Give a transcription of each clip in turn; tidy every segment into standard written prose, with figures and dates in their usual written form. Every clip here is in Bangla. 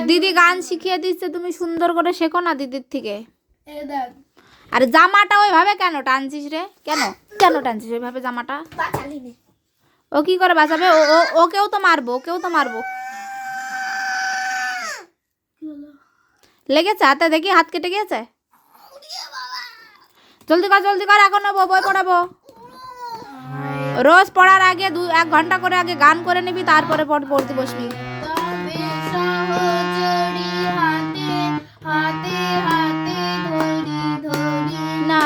দিদি গান শিখিয়ে দিচ্ছে, তুমি সুন্দর করে শেখো না দিদির থেকে। আর জামাটা ওইভাবে কেন টানছিস রে? কেন কেন টানছিস ওইভাবে জামাটা? ও কি করে বাঁচাবে? ওকেও তো মারবো, ওকেও তো মারবো। লেগেছে হাতে? দেখি হাত কেটে গিয়েছে। জলদি কর এখন বই পড়াবো। রোজ পড়ার আগে 1 ঘন্টা করে আগে গান করে নিবি, তারপরে পড়তে বসবি। না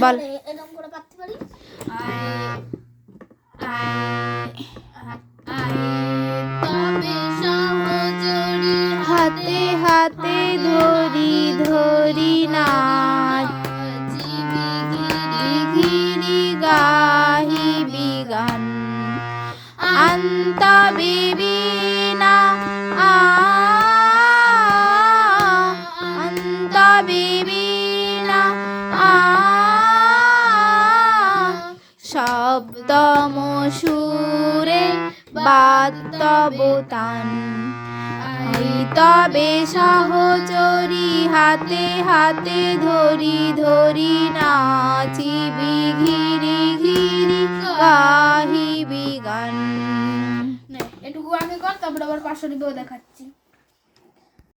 বল। হাতে হাতে ধরি ধরি নাচ, ঘিরি গাহিবি গান, আন্তা বিবিনা আন্তা বিবিনা শব্দম সুরে বাদ্যবতান, তবে সহচরি হাতে হাতে ধরি ধরি নাচিবি ঘিরি ঘিরি গাহিবি গান। এটুকু আমি কর, তারপর আবার পাশে দেখাচ্ছি।